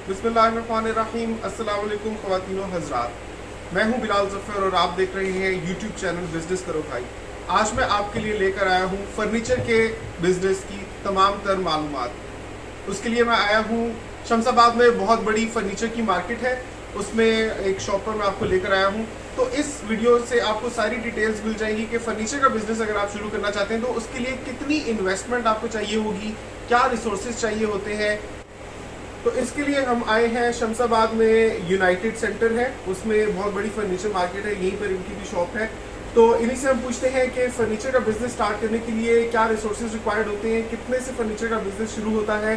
बिस्मिल्लाहिर्रहमानिर्रहीम। अस्सलाम वालेकुम ख़वातीनो हज़रात, मैं हूं बिलाल ज़फ़र और आप देख रहे हैं यूट्यूब चैनल बिज़नेस करो भाई। आज मैं आपके लिए लेकर आया हूं फर्नीचर के बिज़नेस की तमाम तर मालूमात। उसके लिए मैं आया हूं शमसाबाद में बहुत बड़ी फर्नीचर की मार्केट है, उसमें एक शॉप पर मैं आपको लेकर आया हूं। तो इस वीडियो से आपको सारी डिटेल्स मिल जाएंगी कि फर्नीचर का बिजनेस अगर आप शुरू करना चाहते हैं तो उसके लिए कितनी इन्वेस्टमेंट आपको चाहिए होगी, क्या रिसोर्सेज चाहिए होते हैं। तो इसके लिए हम आए हैं शमसाबाद में यूनाइटेड सेंटर है, उसमें बहुत बड़ी फर्नीचर मार्केट है, यहीं पर इनकी भी शॉप है। तो इन्हीं से हम पूछते हैं कि फर्नीचर का बिजनेस स्टार्ट करने के लिए क्या रिसोर्सेज रिक्वायर्ड होते हैं, कितने से फर्नीचर का बिजनेस शुरू होता है,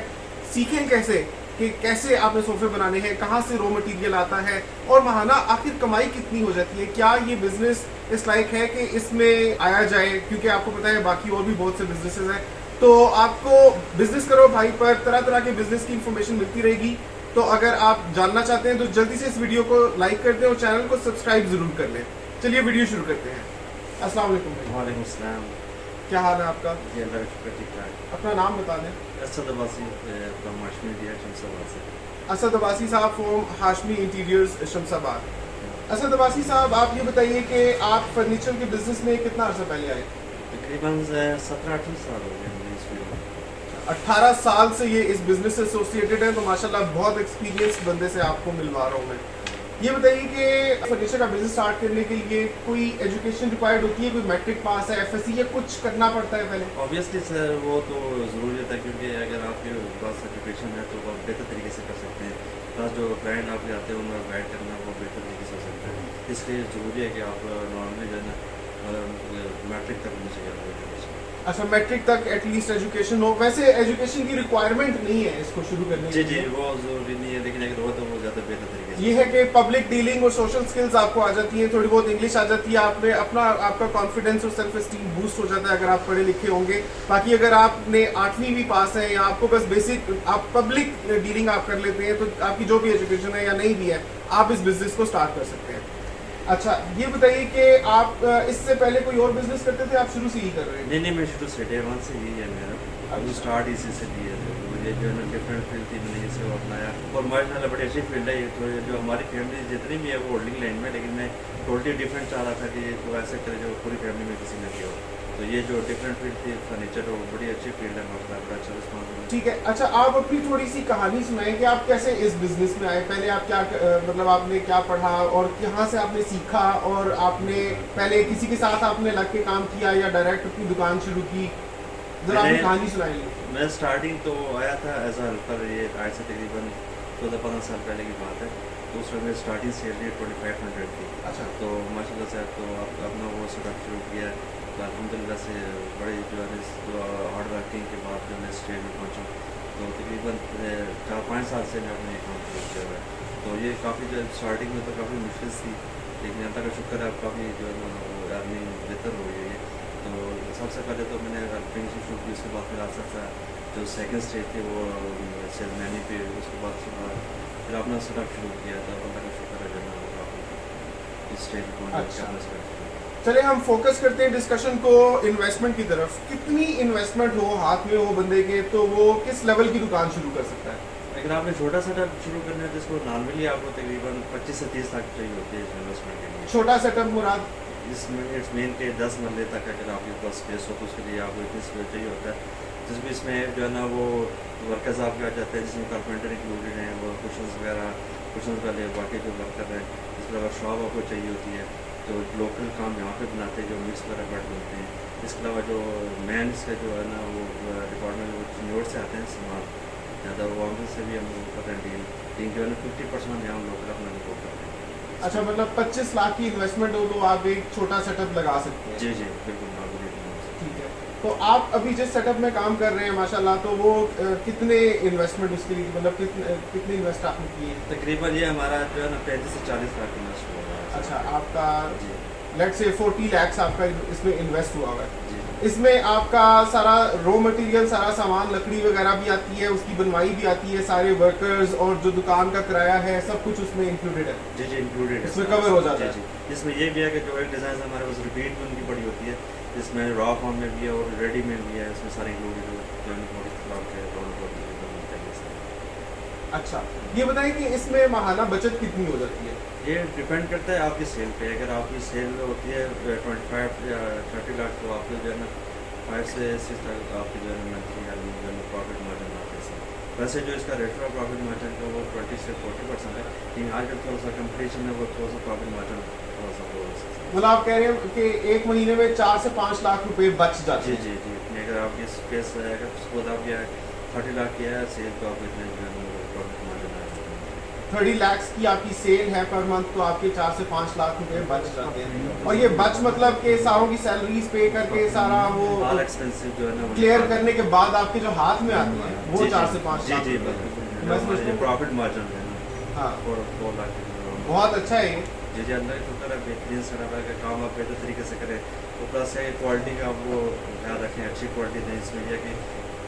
सीखें कैसे कि कैसे आपने सोफे बनाने हैं, कहाँ से रॉ मटेरियल आता है और महाना आखिर कमाई कितनी हो जाती है। क्या ये बिजनेस इस लायक है कि इसमें आया जाए, क्योंकि आपको पता है बाकी और भी बहुत से बिजनेसेस हैं। तो आपको बिजनेस करो भाई पर तरह तरह के बिजनेस की इंफॉर्मेशन मिलती रहेगी। तो अगर आप जानना चाहते हैं तो जल्दी से इस वीडियो को लाइक कर दें और चैनल को सब्सक्राइब जरूर कर लें। चलिए वीडियो शुरू करते हैं। अस्सलाम वालेकुम भाई। वालेकुम सलाम। क्या हाल है आपका? जी अल्लाह का शुक्र, ठीक ठाक। अपना नाम बता दें। असद अब्बासी फ्रॉम हाशमी दिया शमसाबाद से। असद अब्बासी साहब फ्रॉम हाशमी इंटीरियर्स शमसाबाद। असद अब्बासी साहब, आप ये बताइए कि आप फर्नीचर के बिजनेस में कितना अर्सा पहले आए? तकरीबन 17-18 साल हो गए मुझे इस फील्ड में। 18 साल से ये इस बिजनेस से एसोसिएटेड है, तो माशाल्लाह बहुत एक्सपीरियंस बंदे से आपको मिलवा रहा हूँ मैं। ये बताइए कि फर्नीचर का बिजनेस स्टार्ट करने के लिए कोई एजुकेशन रिक्वायर्ड होती है, कोई मैट्रिक पास है, एफएससी या कुछ करना पड़ता है पहले? ऑब्वियसली सर वो तो ज़रूरी होता है, क्योंकि अगर आपके पास एजुकेशन है तो आप बेहतर तरीके से कर सकते हैं। प्लस जो क्लाइंट आपके आते हैं उनका गाइड करना वो बेहतर तरीके से हो सकता है। इसलिए ज़रूरी है कि आप नॉर्मली जो है ना मैट्रिक तक होनी चाहिए आपको एजुकेशन। अच्छा, मैट्रिक तक एटलीस्ट एजुकेशन हो। वैसे एजुकेशन की रिक्वायरमेंट नहीं है इसको शुरू करने के जी लिए। वो ज़रूरी नहीं है, लेकिन अगर हो तो वो ज़्यादा बेहतर तरीके से। ये है कि पब्लिक डीलिंग और सोशल स्किल्स आपको आ जाती है, थोड़ी बहुत इंग्लिश आ जाती है, आपने आपका कॉन्फिडेंस और सेल्फ एस्टीम बूस्ट हो जाता है अगर आप पढ़े लिखे होंगे। बाकी अगर आपने 8वीं भी पास है या आपको बस बेसिक आप पब्लिक डीलिंग आप कर लेते हैं तो आपकी जो भी एजुकेशन है या नहीं भी है, आप इस बिजनेस को स्टार्ट कर सकते हैं। अच्छा, ये बताइए कि आप इससे पहले कोई और बिजनेस करते थे, आप शुरू से ही कर रहे हैं? नहीं मैं शुरू से डे वन से ही है मेरा। अब स्टार्ट इसी से किया था, मुझे जो है ना डिफरेंट फील्ड थी, मैंने इसे अपनाया और माशाल्लाह बड़ी अच्छी फील्ड है ये। तो जो हमारी फैमिली जितनी भी है वो होल्डिंग लाइन में, लेकिन मैं टोटली डिफरेंट चाह रहा था कि ये तो ऐसे करे जो पूरी फैमिली में किसी ने किया हो। तो ये जो डिफरेंट फील्ड थी फर्नीचर, वो बड़ी अच्छी फील्ड है, माशाल्लाह बड़ा अच्छा रिस्पॉन्स है। ठीक है। अच्छा, आप अपनी थोड़ी सी कहानी सुनाएं कि आप कैसे इस बिजनेस में आए, पहले आप क्या मतलब आपने क्या पढ़ा और कहाँ से आपने सीखा, और आपने पहले किसी के साथ आपने लग के काम किया या डायरेक्ट अपनी दुकान शुरू की? जरा अपनी कहानी सुनाइए। मैं स्टार्टिंग तो आया था एज अ हेल्पर, ये आज से तकरीबन 14-15 साल पहले की बात है। तो उस समय मेरी स्टार्टिंग सैलरी 2500 थी। अच्छा। तो माशाल्लाह से तो अपना वो सेटअप शुरू किया। तो अल्हम्दुलिल्लाह से बड़ी जो है जो हार्ड वर्किंग के बाद जो मैं स्टेज में पहुँचा, तो तकरीबन 4-5 साल से मैं अपने काम शुरू किया हुआ है। तो ये काफ़ी जो स्टार्टिंग में तो काफ़ी मुश्किल थी, लेकिन अल्लाह का शुक्र है अब काफ़ी जो है वो अर्निंग बेहतर हो गई है। तो सबसे पहले तो मैंने हेल्पिंग से शुरू की, उसके बाद फिर आस्ता आस्ता जो सेकंड स्टेज थी वो सेलमैनी पे, उसके बाद फिर अपना सेटअप शुरू किया था। अल्लाह का शुक्र है जो है ना काफ़ी इस स्टेज को अच्छा। अपना सेटअप। चले हम फोकस करते हैं डिस्कशन को इन्वेस्टमेंट की तरफ। कितनी इन्वेस्टमेंट हो हाथ में हो बंदे के तो वो किस लेवल की दुकान शुरू कर सकता है? अगर आपने छोटा सेटअप शुरू करना है जिसको नॉर्मली आपको तकरीबन 25 से 30 लाख चाहिए होती है इन्वेस्टमेंट के लिए। छोटा सेटअप मुराद? इसमें इट्स मेन के 10 मरले तक अगर आपके पास स्पेस हो तो उसके लिए आपको इतनी स्पेस चाहिए होता है, जिसमें इसमें जो है ना वो वर्कर्स आपके आ जाते हैं, जिसमें कारपेंटर इंक्लूडेड हैं, वो कुशन्स वगैरह, कुशन्स वाले बाकी जो वर्कर हैं। इसके अलावा शॉप आपको चाहिए होती है, तो लोकल काम यहाँ पे बनाते हैं, जो मिक्स वगैरह बेड बनते हैं। इसके अलावा जो मैन इसका जो है ना वो डिपार्टमेंट वो चिन्नौर से आते हैं सामान ज़्यादा, वो वहाँ से भी हम लोग करते हैं डील जो है ना 50% यहाँ लोकल अपना रिपोर्ट करते हैं। अच्छा, मतलब 25 लाख की इन्वेस्टमेंट हो तो आप एक छोटा सेटअप लगा सकते हैं? जी बिल्कुल नॉर्मली। ठीक है। तो आप अभी जिस सेटअप में काम कर रहे हैं माशाल्लाह, तो वो कितने इन्वेस्टमेंट उसके लिए, मतलब कितने इन्वेस्ट आपने किए? तकरीबन ये हमारा जो है ना 35 से 40 लाख इन्वेस्ट हुआ है। अच्छा, आपका जी लेट्स से 40 लाख आपका इसमें इन्वेस्ट हुआ हुआ है। जी इसमें आपका सारा रॉ मटेरियल, सारा सामान, लकड़ी वगैरह भी आती है, उसकी बनवाई भी आती है, सारे वर्कर्स और जो दुकान का किराया है सब कुछ उसमें इंक्लूडेड है? जी इंक्लूडेड है, इसमें कवर हो जाता है? जी। इसमें ये भी है कि जो एक डिज़ाइन हमारे पास रिपीट भी उनकी पड़ी होती है, इसमें रॉ फॉर्म में भी है और रेडी में भी है, इसमें सारे इंक्लूडेड अच्छा, ये बताएं कि इसमें माहाना बचत कितनी हो जाती है? ये डिपेंड करता है आपकी सेल पे। अगर आपकी सेल होती है 25 या 30 लाख, तो आपको जो है ना 5 से 6 तक आपकी जो है मंथली या जो है प्रॉफिट मार्जिन आते हैं। वैसे जो इसका रेट ऑफ प्रॉफिट मार्जिन का वो 20 से 40% है, लेकिन आजकल थोड़ा सा कंपटीशन है, वो थोड़ा सा प्रॉफिट मार्जिन थोड़ा सा हो सकता है। मतलब आप कह रहे हैं कि एक महीने में 4 से 5 लाख रुपए बच जाते जी हैं? जी जी, अगर आपकी स्पेस है, अगर सपोज आप 30 लाख किया है सेल, तो आपको इतने जो है प्रॉफिट मार्जिन आएगा। 30 लाख की आपकी सेल है पर मंथ, तो आपके 4 से 5 लाख रुपए बच जाते हैं। और ये बच मतलब कि सारों की सैलरीज पे करके सारा वो ऑल एक्सपेंसिव जो है ना क्लियर करने के बाद आपके जो हाथ में आते हैं वो 4 से 5 जी लाख जी, रुपए। बिल्कुल। मैं हमारे जो समझता प्रॉफिट मार्जिन है ना, हाँ, 4 लाख के जो बहुत अच्छा है ये। जी जी, अल्लाह की शुक्र है, बेहतरीन से रहा है। काम आप बेहतर तरीके से करें, तो प्लस है क्वालिटी का आप वो ध्यान रखें, अच्छी क्वालिटी दें। इसमें यह कि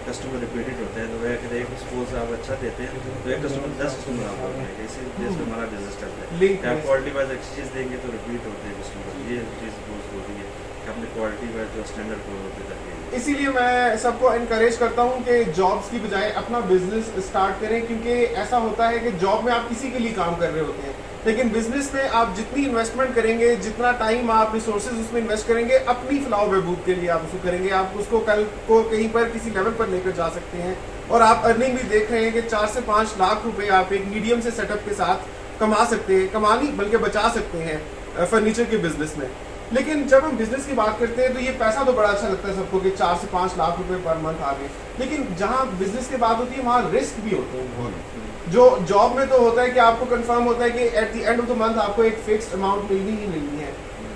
कस्टमर रिपीटेड होते हैं, तो वह अगर एक सपोज आप अच्छा देते हैं तो एक कस्टमर 10 कस्टमर आपको देंगे। इसी बेस पे हमारा बिजनेस चलता है। लिंक आप क्वालिटी वाइज अच्छी चीज़ देंगे तो रिपीट होते हैं कस्टमर। ये चीज़ बहुत ज़रूरी है कि अपनी क्वालिटी वाइज जो स्टैंडर्ड को होते जाके। इसीलिए मैं सबको इनकरेज करता हूँ कि जॉब्स की बजाय अपना बिजनेस स्टार्ट करें, क्योंकि ऐसा होता है कि जॉब में आप किसी के लिए काम कर रहे होते हैं, लेकिन बिजनेस में आप जितनी इन्वेस्टमेंट करेंगे, जितना टाइम आप रिसोर्सेज उसमें इन्वेस्ट करेंगे, अपनी फलाह बहबूद के लिए आप उसको करेंगे, आप उसको कल को कहीं पर किसी लेवल पर लेकर जा सकते हैं। और आप अर्निंग भी देख रहे हैं कि 4 से 5 लाख रुपए आप एक मीडियम से सेटअप के साथ कमा सकते हैं, कमा नहीं बल्कि बचा सकते हैं फर्नीचर के बिजनेस में। लेकिन जब हम बिजनेस की बात करते हैं तो ये पैसा तो बड़ा अच्छा लगता है सबको कि 4 से 5 लाख रुपए पर मंथ आ गए, लेकिन जहाँ बिजनेस की बात होती है वहाँ रिस्क भी होते हैं बहुत। जो जॉब में तो होता है कि आपको कंफर्म होता है कि at the end of the month आपको एक फिक्स्ड अमाउंट मिलनी ही मिलनी है।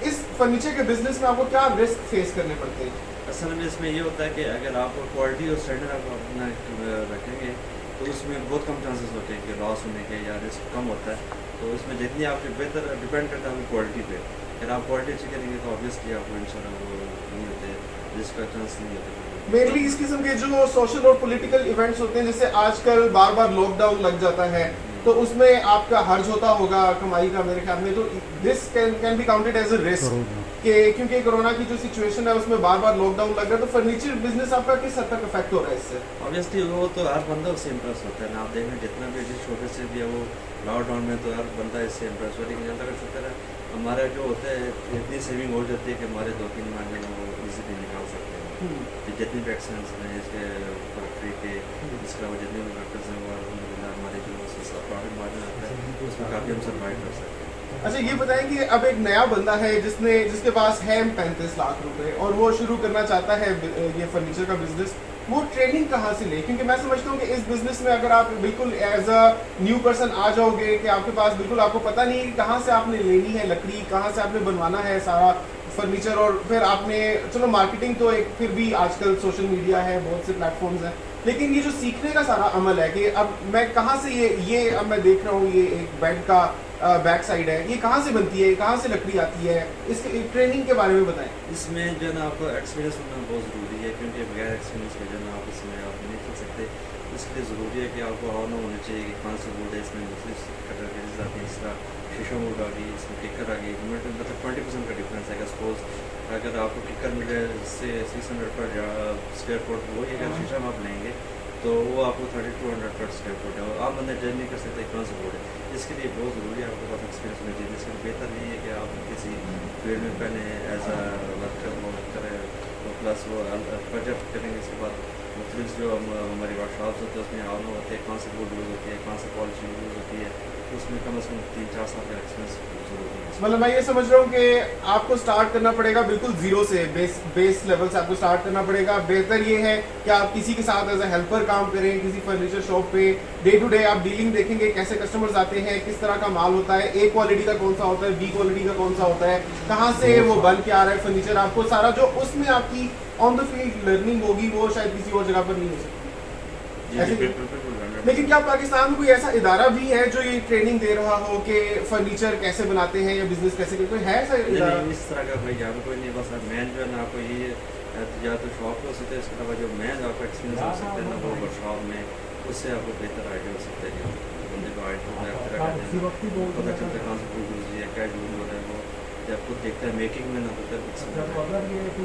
इस फर्नीचर के बिजनेस में आपको क्या रिस्क फेस करने पड़ते हैं? असल में इसमें ये होता है कि अगर आप क्वालिटी और स्टैंडर्ड आप अपना रखेंगे तो उसमें बहुत कम चांसेस होते हैं कि लॉस होने के या रिस्क कम होता है। तो इसमें जितनी आपकी बेहतर डिपेंड करता है आपकी क्वालिटी पे। अगर आप क्वालिटी अच्छी करेंगे तो ऑब्वियसली आपको इंशाल्लाह वो नहीं होते, रिस्क का चांस नहीं होते। मेनली इस किस्म के जो सोशल और पॉलिटिकल इवेंट्स होते हैं, जैसे आजकल बार बार लॉकडाउन लग जाता है, तो उसमें आपका हर्ज होता होगा कमाई का मेरे ख्याल में, तो this can be counted as a risk कि क्योंकि कोरोना की जो सिचुएशन है उसमें बार बार लॉकडाउन लग रहा है, तो फर्नीचर बिजनेस आपका किस हद तक इफेक्ट हो रहा है इससे? ऑब्वियसली वो तो हर बंदा उससे इम्प्रेस होता है ना। आप देखें जितना भी जिस छोटे से भी है वो लॉकडाउन में तो हर बंदा इससे इम्प्रेस हुआ, लेकिन अल्लाह का शुक्र है हमारा जो होता है इतनी सेविंग हो जाती है कि हमारे 2-3 महीने में वो ईजीली निकाल सकते हैं। कि जितनी भी एक्सपेंस हैं इसके फैक्ट्री के, इसके अलावा जितने भी फैक्टर्स हैं वो अलहमदिल्ला हमारे जो प्रॉफिट मार्जिन आता है उसमें काफ़ी हम सर्वाइव कर सकते हैं। अच्छा, ये बताएं कि अब एक नया बंदा है जिसके पास है 35 लाख रुपए और वो शुरू करना चाहता है ये फर्नीचर का बिजनेस, वो ट्रेनिंग कहाँ से ले? क्योंकि मैं समझता हूँ कि इस बिजनेस में अगर आप बिल्कुल एज अ न्यू पर्सन आ जाओगे कि आपके पास बिल्कुल आपको पता नहीं है कहाँ से आपने लेनी है लकड़ी, कहाँ से आपने बनवाना है सारा फर्नीचर, और फिर आपने चलो मार्केटिंग तो एक फिर भी आजकल सोशल मीडिया है, बहुत से प्लेटफॉर्म्स हैं, लेकिन ये जो सीखने का सारा अमल है कि अब मैं कहाँ से ये अब मैं देख रहा हूँ ये एक बेड का बैक साइड है, ये कहाँ से बनती है, कहाँ से लकड़ी आती है, इसके ट्रेनिंग के बारे में बताएं। इसमें जो है ना आपको एक्सपीरियंस होना बहुत ज़रूरी है, क्योंकि बगैर एक्सपीरियंस के जो है ना आप इसमें आप नहीं चल सकते। इसलिए ज़रूरी है कि आपको आना होना चाहिए कि कौन सी वुड है, इसमें मुख्तलिफ कैटेगरीज आती हैं, इसका शीशा वुड आ गई, इसमें टिकर आ गई, मतलब 20% का डिफरेंस है। सपोज अगर आपको टिकर मिले से 600 पर स्क्वायर फुट, वही अगर शीशा में आप लेंगे तो वो आपको 3200 पर स्क्वायर फुट है, और आप बंदे जज नहीं कर सकते कौन सा बोर्ड है। इसके लिए बहुत ज़रूरी है आपके पास एक्सपीरियंस होना चाहिए। इसके लिए बेहतर नहीं है कि आप किसी फील्ड में पहले एज अ वर्कर वो करें, तो प्लस वो प्रोजेक्ट करेंगे। इसके बाद मुख्तलिफ जो हमारी वर्कशॉप्स होते हैं उसमें आना होते हैं, कौन सी बोर्ड यूज़ होती है, कौन सी पॉलिसी यूज़ होती है, उसमें कम से कम 3-4 साल का एक्सपीरियंस जरूरी है। मतलब मैं ये समझ रहा हूँ कि आपको स्टार्ट करना पड़ेगा बिल्कुल जीरो से, बेस लेवल से आपको स्टार्ट करना पड़ेगा। बेहतर ये है कि आप किसी के साथ एज ए हेल्पर काम करें, किसी फर्नीचर शॉप पे डे टू डे आप डीलिंग देखेंगे, कैसे कस्टमर्स आते हैं, किस तरह का माल होता है, ए क्वालिटी का कौन सा होता है, बी क्वालिटी का कौन सा होता है, कहाँ से वो बन के आ रहा है फर्नीचर, आपको सारा जो उसमें आपकी ऑन द फील्ड लर्निंग होगी वो शायद किसी और जगह पर नहीं हो सकती। ऐसे लेकिन क्या पाकिस्तान में कोई ऐसा इदारा भी है जो ये ट्रेनिंग दे रहा हो कि फर्नीचर कैसे बनाते हैं या बिजनेस कैसे करते हैं? है ऐसा इदारा? नहीं, इस तरह का भाई यहाँ पे कोई नहीं। बस मेन जो है ना आपको ये या तो शॉप हो सकते हैं, इसके अलावा जो मेन आपको एक्सपीरियंस हो सकते हैं ना वो वर्कशॉप में, उससे आपको बेहतर आइडिया हो सकता है कि बंदे को आइडिया पता चलता है कौन सा फूड यूज़ है, क्या यूज़ हो रहा है वो। जाते हैं, आपको देखते हैं मेकिंग में ना होता है।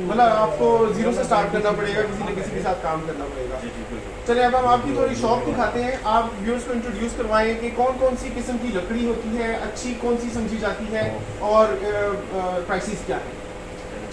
मतलब आपको जीरो से स्टार्ट करना पड़ेगा, किसी न किसी के साथ काम करना पड़ेगा। जी जी बिल्कुल। चलिए अब हम आपकी थोड़ी शॉप दिखाते हैं, आप व्यूअर्स को इंट्रोड्यूस करवाएं कि कौन कौन सी किस्म की लकड़ी होती है, अच्छी कौन सी समझी जाती है और प्राइसेस क्या है।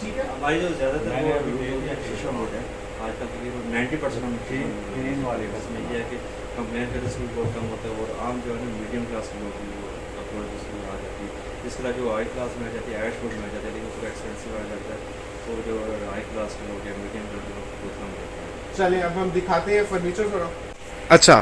ठीक है, हमारी जो ज़्यादातर वो शीशा मोड है, आजकल तकरीबन 90% हम टीन वाले इसमें ये है कि कंप्लेन का रिस्क भी बहुत कम होता है और आम जो है ना मीडियम क्लास के लोग भी वो अपलोड रिस्क आ जाती है। इसके अलावा जो हाई क्लास में आ जाती है एश फूड में आ जाती है, लेकिन उसका एक्सपेंसिव आ जाता है, तो जो हाई क्लास के लोग हैं मीडियम के लोग बहुत कम रहते हैं। चलिए अब हम दिखाते हैं फर्नीचर थोड़ा। अच्छा,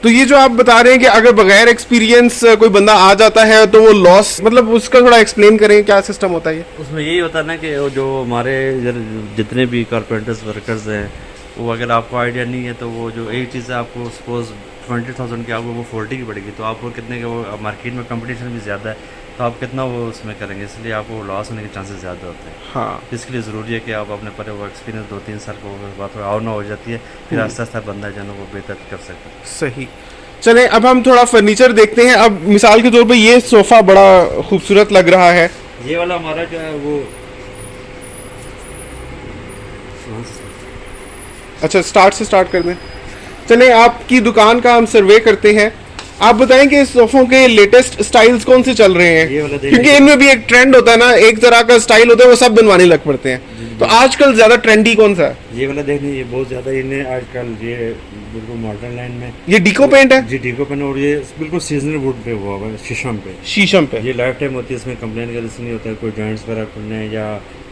तो ये जो आप बता रहे हैं कि अगर बगैर एक्सपीरियंस कोई बंदा आ जाता है तो वो लॉस, मतलब उसका थोड़ा एक्सप्लेन करें क्या सिस्टम होता है ये। उसमें यही होता है ना कि वो जो हमारे इधर जितने भी कारपेंटर्स वर्कर्स हैं, वो अगर आपको आइडिया नहीं है तो वो जो एक चीज़ है आपको सपोज 20,000 की आपको वो 40 की पड़ेगी, तो आपको कितने के वो मार्केट में कंपटीशन भी ज़्यादा है, तो आप कितना वो उसमें करेंगे, इसलिए आपको लॉस होने के चांसेस ज़्यादा होते हैं। हाँ, इसके लिए ज़रूरी है कि आप अपने पर वो एक्सपीरियंस 2-3 साल को बात आओ ना हो जाती है, फिर आस्ता आस्ता बंदा जो है ना वो बेहतर कर सकता है। सही। चलें अब हम थोड़ा फर्नीचर देखते हैं। अब मिसाल के तौर पे ये सोफ़ा बड़ा खूबसूरत लग रहा है। ये वाला हमारा जो है वो अच्छा, स्टार्ट से स्टार्ट कर दें। चलें आपकी दुकान का हम सर्वे करते हैं। आप बताएं कि इस सोफ़ों के लेटेस्ट स्टाइल्स कौन से चल रहे ये हैं, वाला देखिए। क्योंकि इनमें भी एक ट्रेंड होता है ना, एक तरह का स्टाइल होता है वो सब बनवाने लग पड़ते हैं, तो आजकल ज़्यादा ट्रेंडी कौन सा है? ये वाला देखने ये बहुत ज़्यादा इन्हें आजकल ये बिल्कुल मॉडर्न लाइन में ये डीको पेंट है, जी डीको पेन, और ये बिल्कुल सीजनल वुड पे हुआ हुआ है, शीशम पे। शीशम पे। ये लाइफ टाइम होती है, इसमें कंप्लेन का रिस्क नहीं होता है, कोई जॉइंट्स वगैरह खुलने या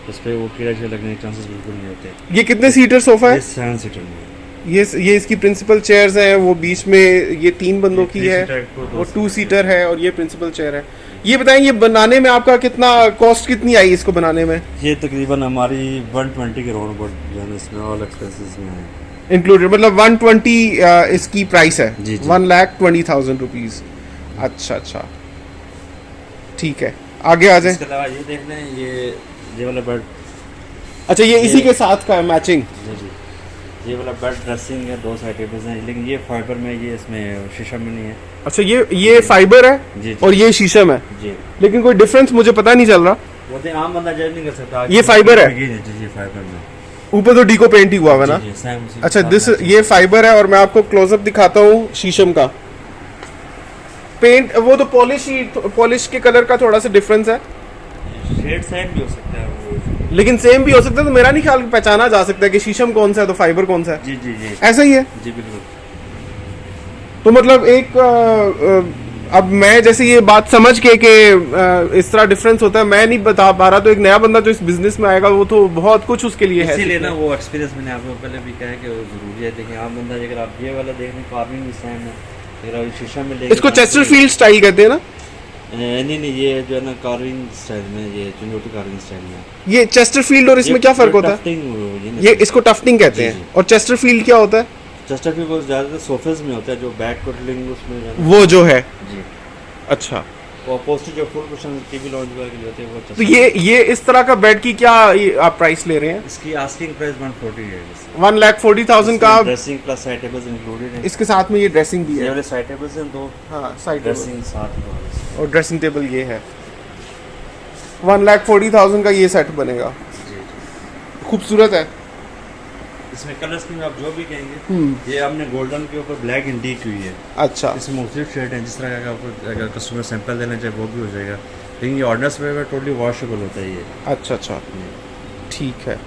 उस पर वो कीड़ा शीड़ा लगने के चांसेस बिल्कुल नहीं होते। ये कितने सीटर सोफ़ा ये है? 7 सीटर में है। ये इसकी प्रिंसिपल चेयर्स हैं, वो बीच में ये 3 बंदों की ये है, 3 सीटर को वो 2 2 सीटर है और ये प्रिंसिपल चेयर है। ये बताएं ये बनाने में आपका कितना कॉस्ट कितनी आई इसको बनाने में? ये तकरीबन हमारी 120 के राउंड अबाउट जो है इसमें ऑल एक्सपेंसेस में है इंक्लूडेड, मतलब 120 इसकी प्राइस है। जी, जी। 1,20,000 रुपीज़। अच्छा, ठीक है, आगे आ जाए। इसके अलावा ये देख लें, ये वाला बेड। अच्छा, ये इसी के साथ का है मैचिंग। जी जी, ये वाला बेड ड्रेसिंग है, 2 साइड टेबल्स हैं, लेकिन ये फाइबर में, ये इसमें शीशा में नहीं है। अच्छा, ये फाइबर है जी, और ये शीशम है, जी। लेकिन कोई डिफरेंस मुझे पता नहीं चल रहा। वो तो आम बंदा जज नहीं कर सकता। ये फाइबर है? जी फाइबर में, ऊपर तो डीको पेंट ही हुआ हुआ है ना। जी, सेम उसी के अच्छा, साथ ये फाइबर है और मैं आपको क्लोजअप दिखाता हूँ शीशम का पेंट। वो तो पॉलिश के कलर का थोड़ा सा डिफरेंस है, शेड सेम भी हो सकता है वो। लेकिन सेम भी हो सकता है, तो मेरा नहीं ख्याल पहचाना जा सकता है कि शीशम कौन सा है तो फाइबर कौन सा है। जी जी जी ऐसा ही है। जी बिल्कुल। तो मतलब एक अब मैं जैसे ये बात समझ के कि इस तरह डिफरेंस होता है, मैं नहीं बता पा रहा, तो एक नया बंदा जो इस बिजनेस में आएगा वो तो बहुत कुछ उसके लिए है। इसीलिए ना वो एक्सपीरियंस मैंने आपको पहले भी कहा है कि वो जरूरी है। देखिए आम बंदा अगर आप ये वाला देख लें, कार्विंग भी सेम है, अगर आप शीशा में लेके इसको चेस्टरफील्ड स्टाइल कहते हैं ना। नहीं, ये जो है ना कार्विंग स्टाइल में, ये चुनौती कार्विंग स्टाइल में। ये चेस्टरफील्ड और इसमें क्या फर्क होता है? ये इसको टफ्टिंग कहते जी, हैं, जी। और चेस्टरफील्ड क्या होता है? चेस्टरफील्ड वो ज़्यादातर सोफेज में होता है, जो बैक कटलिंग उसमें जो है ना। वो जो है, जी, अच्छा। वो अपोजिट जो फुल कुशन टीवी लॉन्च वगैरह के लिए होते हैं वो तो Chesterfield। ये इस तरह का बेड की क्या आप प्राइस ले रहे हैं? इसकी आस्किंग प्राइस 140 है। 1,40,000 का। Dressing plus side tables included है। इसके साथ में ये ड्रेसिंग भी ये है। वाले साइड टेबल्स हैं, 2 हाँ, साइड टेबल ड्रेसिंग साथ में वाले। और ड्रेसिंग टेबल ये है। 1,40,000 का ये सेट बनेगा। जी, खूबसूरत है। इसमें कलर स्कीम आप जो भी कहेंगे, ये हमने गोल्डन के ऊपर ब्लैक इंटीक हुई है। अच्छा, इसमें मुख्तलिफ शेड हैं, जिस तरह का आपको अगर कस्टमर सैंपल देना चाहे वो भी हो जाएगा, लेकिन ये ऑर्डर्स पे टोटली वॉशेबल होता है ये। अच्छा, ठीक है।